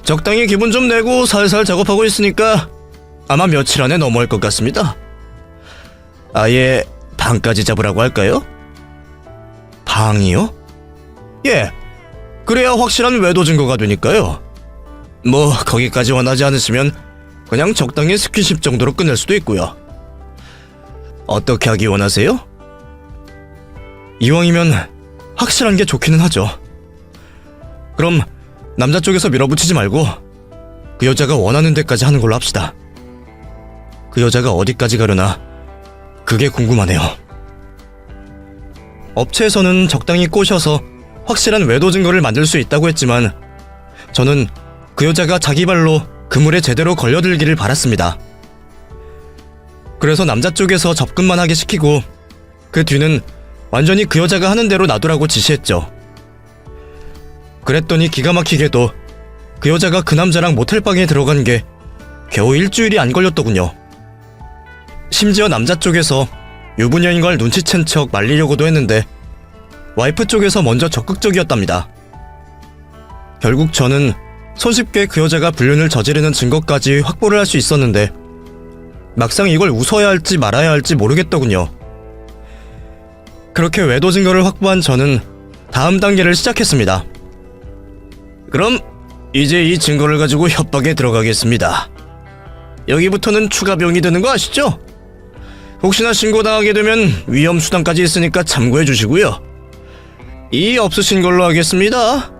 적당히 기분 좀 내고 살살 작업하고 있으니까 아마 며칠 안에 넘어올 것 같습니다. 아예 방까지 잡으라고 할까요? 방이요? 예, 그래야 확실한 외도 증거가 되니까요. 뭐 거기까지 원하지 않으시면 그냥 적당히 스킨십 정도로 끝낼 수도 있고요. 어떻게 하기 원하세요? 이왕이면 확실한 게 좋기는 하죠. 그럼 남자 쪽에서 밀어붙이지 말고 그 여자가 원하는 데까지 하는 걸로 합시다. 그 여자가 어디까지 가려나 그게 궁금하네요. 업체에서는 적당히 꼬셔서 확실한 외도 증거를 만들 수 있다고 했지만 저는 그 여자가 자기 발로 그물에 제대로 걸려들기를 바랐습니다. 그래서 남자 쪽에서 접근만 하게 시키고 그 뒤는 완전히 그 여자가 하는 대로 놔두라고 지시했죠. 그랬더니 기가 막히게도 그 여자가 그 남자랑 모텔방에 들어간 게 겨우 일주일이 안 걸렸더군요. 심지어 남자 쪽에서 유부녀인 걸 눈치챈 척 말리려고도 했는데 와이프 쪽에서 먼저 적극적이었답니다. 결국 저는 손쉽게 그 여자가 불륜을 저지르는 증거까지 확보를 할 수 있었는데 막상 이걸 웃어야 할지 말아야 할지 모르겠더군요. 그렇게 외도 증거를 확보한 저는 다음 단계를 시작했습니다. 그럼 이제 이 증거를 가지고 협박에 들어가겠습니다. 여기부터는 추가 비용이 드는 거 아시죠? 혹시나 신고당하게 되면 위험 수당까지 있으니까 참고해 주시고요. 이의 없으신 걸로 하겠습니다.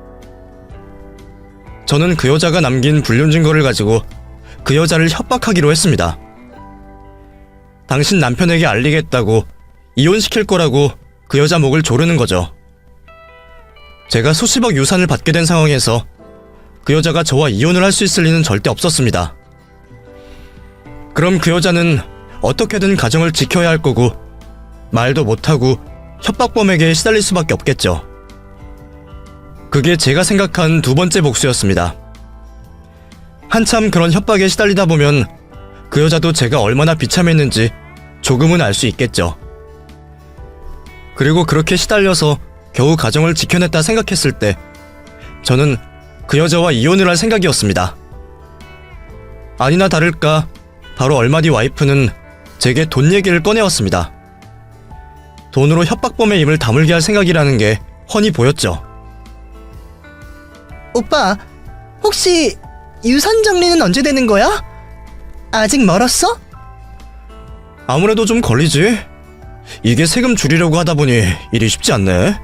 저는 그 여자가 남긴 불륜 증거를 가지고 그 여자를 협박하기로 했습니다. 당신 남편에게 알리겠다고 이혼시킬 거라고 그 여자 목을 조르는 거죠. 제가 수십억 유산을 받게 된 상황에서 그 여자가 저와 이혼을 할 수 있을 리는 절대 없었습니다. 그럼 그 여자는 어떻게든 가정을 지켜야 할 거고 말도 못하고 협박범에게 시달릴 수밖에 없겠죠. 그게 제가 생각한 두 번째 복수였습니다. 한참 그런 협박에 시달리다 보면 그 여자도 제가 얼마나 비참했는지 조금은 알 수 있겠죠. 그리고 그렇게 시달려서 겨우 가정을 지켜냈다 생각했을 때 저는 그 여자와 이혼을 할 생각이었습니다. 아니나 다를까 바로 얼마 뒤 와이프는 제게 돈 얘기를 꺼내왔습니다. 돈으로 협박범의 입을 다물게 할 생각이라는 게 훤히 보였죠. 오빠, 혹시 유산 정리는 언제 되는 거야? 아직 멀었어? 아무래도 좀 걸리지. 이게 세금 줄이려고 하다 보니 일이 쉽지 않네.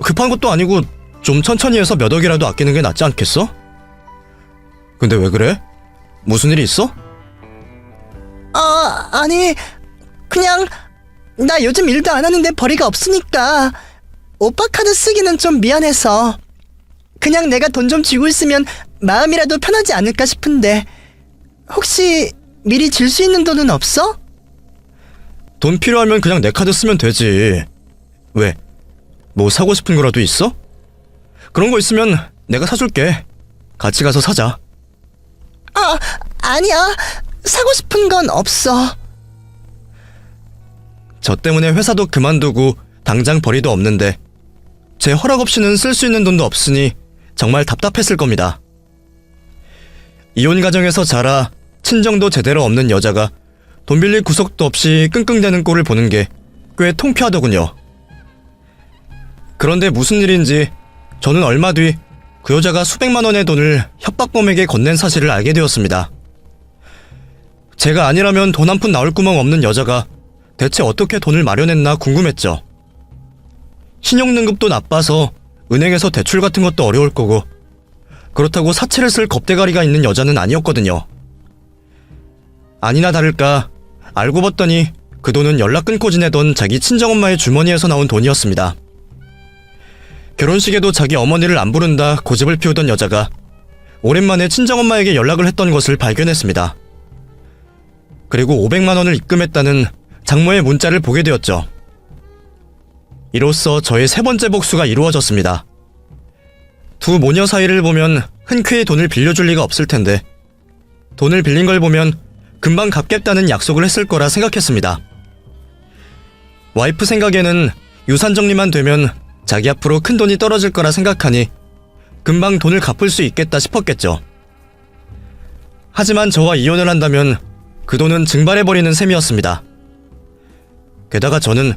급한 것도 아니고 좀 천천히 해서 몇 억이라도 아끼는 게 낫지 않겠어? 근데 왜 그래? 무슨 일이 있어? 아니, 그냥 나 요즘 일도 안 하는데 벌이가 없으니까 오빠 카드 쓰기는 좀 미안해서 그냥 내가 돈 좀 쥐고 있으면 마음이라도 편하지 않을까 싶은데 혹시 미리 줄 수 있는 돈은 없어? 돈 필요하면 그냥 내 카드 쓰면 되지. 왜? 뭐 사고 싶은 거라도 있어? 그런 거 있으면 내가 사줄게. 같이 가서 사자. 아니야. 사고 싶은 건 없어. 저 때문에 회사도 그만두고 당장 벌이도 없는데 제 허락 없이는 쓸 수 있는 돈도 없으니 정말 답답했을 겁니다. 이혼 가정에서 자라 친정도 제대로 없는 여자가 돈 빌릴 구석도 없이 끙끙대는 꼴을 보는 게 꽤 통쾌하더군요. 그런데 무슨 일인지 저는 얼마 뒤 그 여자가 수백만 원의 돈을 협박범에게 건넨 사실을 알게 되었습니다. 제가 아니라면 돈 한 푼 나올 구멍 없는 여자가 대체 어떻게 돈을 마련했나 궁금했죠. 신용등급도 나빠서 은행에서 대출 같은 것도 어려울 거고 그렇다고 사채를 쓸 겁대가리가 있는 여자는 아니었거든요. 아니나 다를까 알고 봤더니 그 돈은 연락 끊고 지내던 자기 친정엄마의 주머니에서 나온 돈이었습니다. 결혼식에도 자기 어머니를 안 부른다 고집을 피우던 여자가 오랜만에 친정엄마에게 연락을 했던 것을 발견했습니다. 그리고 500만 원을 입금했다는 장모의 문자를 보게 되었죠. 이로써 저의 세 번째 복수가 이루어졌습니다. 두 모녀 사이를 보면 흔쾌히 돈을 빌려줄 리가 없을 텐데 돈을 빌린 걸 보면 금방 갚겠다는 약속을 했을 거라 생각했습니다. 와이프 생각에는 유산 정리만 되면 자기 앞으로 큰 돈이 떨어질 거라 생각하니 금방 돈을 갚을 수 있겠다 싶었겠죠. 하지만 저와 이혼을 한다면 그 돈은 증발해버리는 셈이었습니다. 게다가 저는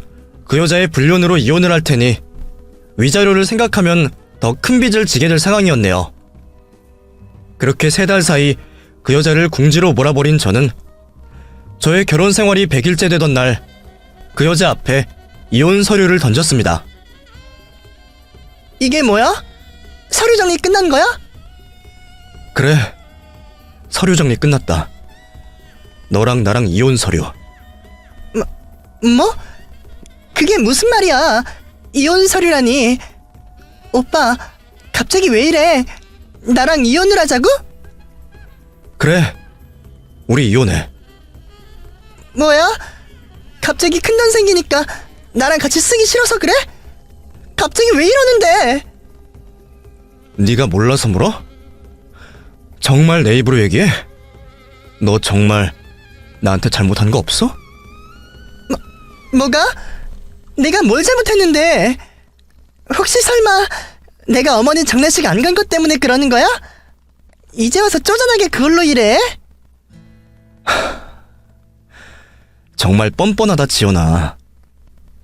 그 여자의 불륜으로 이혼을 할 테니 위자료를 생각하면 더 큰 빚을 지게 될 상황이었네요. 그렇게 3달 사이 그 여자를 궁지로 몰아버린 저는 저의 결혼 생활이 100일째 되던 날 그 여자 앞에 이혼 서류를 던졌습니다. 이게 뭐야? 서류 정리 끝난 거야? 그래, 서류 정리 끝났다. 너랑 나랑 이혼 서류. 뭐? 그게 무슨 말이야? 이혼 서류라니. 오빠, 갑자기 왜 이래? 나랑 이혼을 하자고? 그래, 우리 이혼해. 뭐야? 갑자기 큰 돈 생기니까 나랑 같이 쓰기 싫어서 그래? 갑자기 왜 이러는데? 네가 몰라서 물어? 정말 내 입으로 얘기해? 너 정말 나한테 잘못한 거 없어? 뭐가? 내가 뭘 잘못했는데? 혹시 설마 내가 어머니 장례식 안 간 것 때문에 그러는 거야? 이제 와서 쪼잔하게 그걸로 이래? 정말 뻔뻔하다 지연아.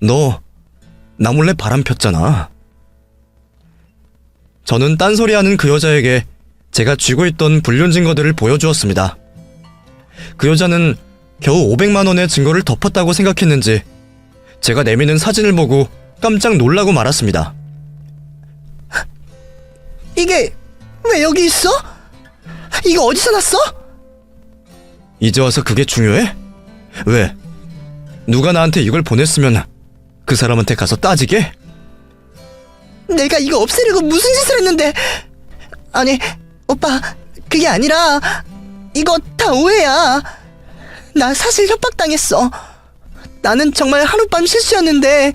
너 나 몰래 바람 폈잖아. 저는 딴소리하는 그 여자에게 제가 쥐고 있던 불륜 증거들을 보여주었습니다. 그 여자는 겨우 500만 원의 증거를 덮었다고 생각했는지 제가 내미는 사진을 보고 깜짝 놀라고 말았습니다. 이게 왜 여기 있어? 이거 어디서 났어? 이제 와서 그게 중요해? 왜? 누가 나한테 이걸 보냈으면 그 사람한테 가서 따지게? 내가 이거 없애려고 무슨 짓을 했는데. 아니, 오빠, 그게 아니라 이거 다 오해야. 나 사실 협박당했어. 나는 정말 하룻밤 실수였는데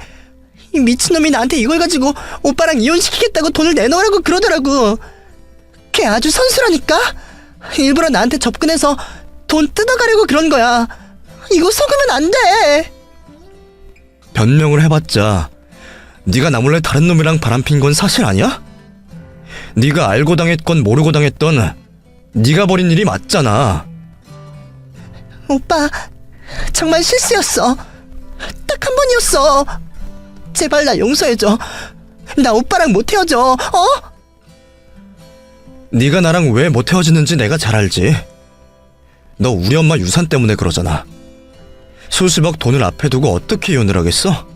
이 미친놈이 나한테 이걸 가지고 오빠랑 이혼시키겠다고 돈을 내놓으라고 그러더라고. 걔 아주 선수라니까? 일부러 나한테 접근해서 돈 뜯어가려고 그런 거야. 이거 속으면 안 돼. 변명을 해봤자 네가 나 몰래 다른 놈이랑 바람핀 건 사실 아니야? 네가 알고 당했건 모르고 당했던 네가 벌인 일이 맞잖아. 오빠, 정말 실수였어. 딱 한 번이었어. 제발 나 용서해줘. 나 오빠랑 못 헤어져. 어? 네가 나랑 왜 못 헤어지는지 내가 잘 알지. 너 우리 엄마 유산 때문에 그러잖아. 수십억 돈을 앞에 두고 어떻게 이혼을 하겠어?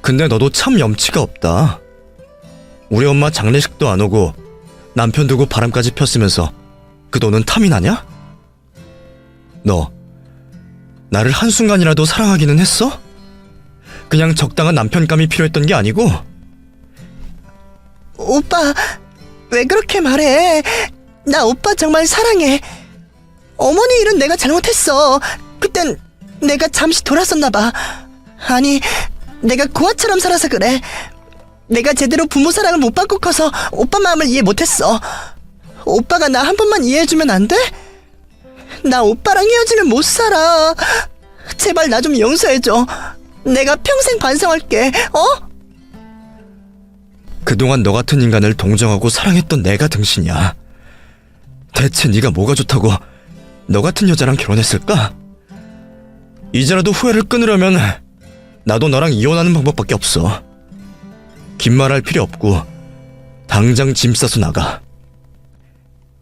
근데 너도 참 염치가 없다. 우리 엄마 장례식도 안 오고 남편 두고 바람까지 폈으면서 그 돈은 탐이 나냐? 너 나를 한순간이라도 사랑하기는 했어? 그냥 적당한 남편감이 필요했던 게 아니고? 오빠, 왜 그렇게 말해? 나 오빠 정말 사랑해. 어머니 일은 내가 잘못했어. 그땐 내가 잠시 돌았었나 봐. 아니, 내가 고아처럼 살아서 그래. 내가 제대로 부모 사랑을 못 받고 커서 오빠 마음을 이해 못했어. 오빠가 나 한 번만 이해해주면 안 돼? 나 오빠랑 헤어지면 못 살아. 제발 나 좀 용서해줘. 내가 평생 반성할게. 어? 그동안 너 같은 인간을 동정하고 사랑했던 내가 등신이야. 대체 네가 뭐가 좋다고 너 같은 여자랑 결혼했을까? 이제라도 후회를 끊으려면 나도 너랑 이혼하는 방법밖에 없어. 긴 말할 필요 없고 당장 짐 싸서 나가.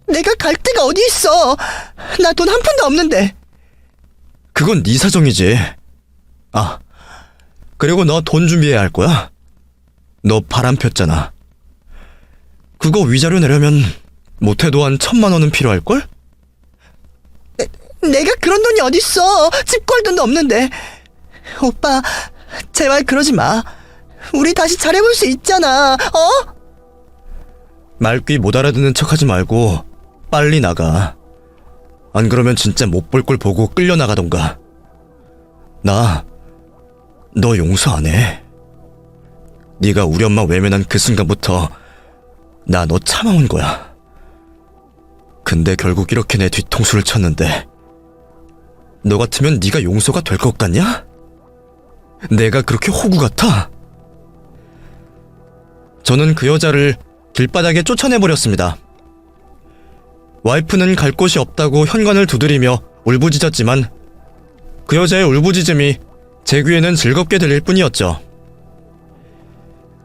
내가 갈 데가 어디 있어. 나 돈 한 푼도 없는데. 그건 네 사정이지. 아, 그리고 너 돈 준비해야 할 거야. 너 바람 폈잖아. 그거 위자료 내려면 못해도 한 1,000만 원은 필요할걸? 내가 그런 돈이 어딨어. 집 걸 돈도 없는데. 오빠, 제발 그러지 마. 우리 다시 잘해볼 수 있잖아. 어? 말귀 못 알아듣는 척하지 말고 빨리 나가. 안 그러면 진짜 못 볼 걸 보고 끌려나가던가. 나 너 용서 안 해. 네가 우리 엄마 외면한 그 순간부터 나 너 참아온 거야. 근데 결국 이렇게 내 뒤통수를 쳤는데 너 같으면 네가 용서가 될 것 같냐? 내가 그렇게 호구 같아? 저는 그 여자를 길바닥에 쫓아내버렸습니다. 와이프는 갈 곳이 없다고 현관을 두드리며 울부짖었지만 그 여자의 울부짖음이 제 귀에는 즐겁게 들릴 뿐이었죠.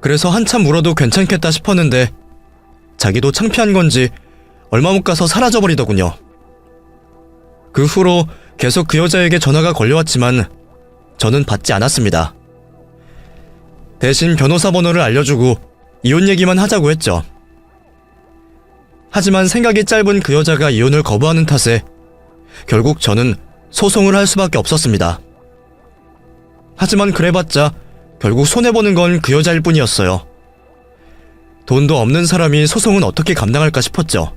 그래서 한참 울어도 괜찮겠다 싶었는데 자기도 창피한 건지 얼마 못 가서 사라져버리더군요. 그 후로 계속 그 여자에게 전화가 걸려왔지만 저는 받지 않았습니다. 대신 변호사 번호를 알려주고 이혼 얘기만 하자고 했죠. 하지만 생각이 짧은 그 여자가 이혼을 거부하는 탓에 결국 저는 소송을 할 수밖에 없었습니다. 하지만 그래봤자 결국 손해보는 건 그 여자일 뿐이었어요. 돈도 없는 사람이 소송은 어떻게 감당할까 싶었죠.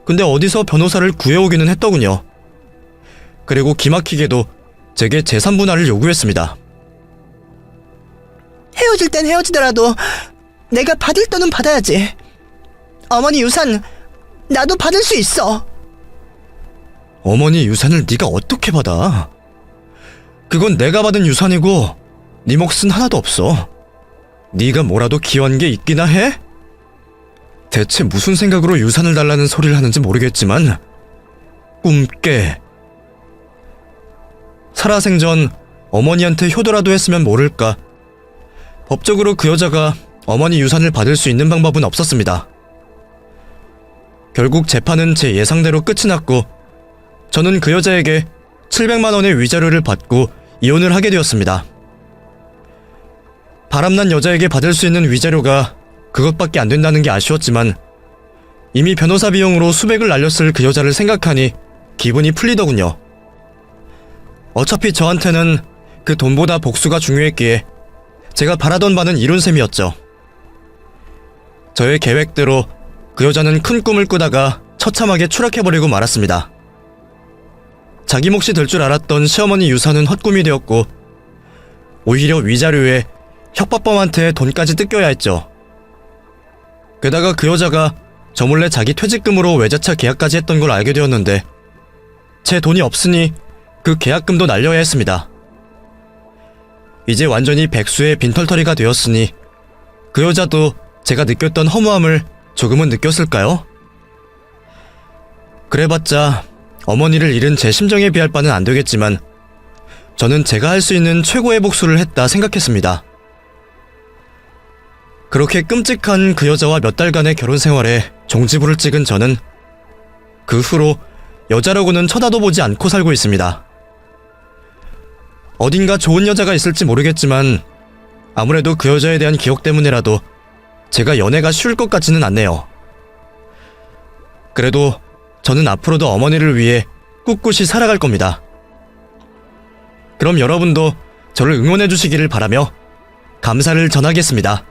근데 어디서 변호사를 구해오기는 했더군요. 그리고 기막히게도 제게 재산 분할을 요구했습니다. 헤어질 땐 헤어지더라도 내가 받을 돈은 받아야지. 어머니 유산 나도 받을 수 있어. 어머니 유산을 네가 어떻게 받아? 그건 내가 받은 유산이고 네 몫은 하나도 없어. 네가 뭐라도 기여한 게 있기나 해? 대체 무슨 생각으로 유산을 달라는 소리를 하는지 모르겠지만 꿈 깨. 살아생전 어머니한테 효도라도 했으면 모를까. 법적으로 그 여자가 어머니 유산을 받을 수 있는 방법은 없었습니다. 결국 재판은 제 예상대로 끝이 났고 저는 그 여자에게 700만 원의 위자료를 받고 이혼을 하게 되었습니다. 바람난 여자에게 받을 수 있는 위자료가 그것밖에 안 된다는 게 아쉬웠지만 이미 변호사 비용으로 수백을 날렸을 그 여자를 생각하니 기분이 풀리더군요. 어차피 저한테는 그 돈보다 복수가 중요했기에 제가 바라던 바는 이룬 셈이었죠. 저의 계획대로 그 여자는 큰 꿈을 꾸다가 처참하게 추락해버리고 말았습니다. 자기 몫이 될 줄 알았던 시어머니 유산은 헛꿈이 되었고 오히려 위자료에 협박범한테 돈까지 뜯겨야 했죠. 게다가 그 여자가 저 몰래 자기 퇴직금으로 외제차 계약까지 했던 걸 알게 되었는데 제 돈이 없으니 그 계약금도 날려야 했습니다. 이제 완전히 백수의 빈털터리가 되었으니 그 여자도 제가 느꼈던 허무함을 조금은 느꼈을까요? 그래봤자 어머니를 잃은 제 심정에 비할 바는 안 되겠지만 저는 제가 할 수 있는 최고의 복수를 했다 생각했습니다. 그렇게 끔찍한 그 여자와 몇 달간의 결혼 생활에 종지부를 찍은 저는 그 후로 여자라고는 쳐다도 보지 않고 살고 있습니다. 어딘가 좋은 여자가 있을지 모르겠지만 아무래도 그 여자에 대한 기억 때문에라도 제가 연애가 쉬울 것 같지는 않네요. 그래도 저는 앞으로도 어머니를 위해 꿋꿋이 살아갈 겁니다. 그럼 여러분도 저를 응원해 주시기를 바라며 감사를 전하겠습니다.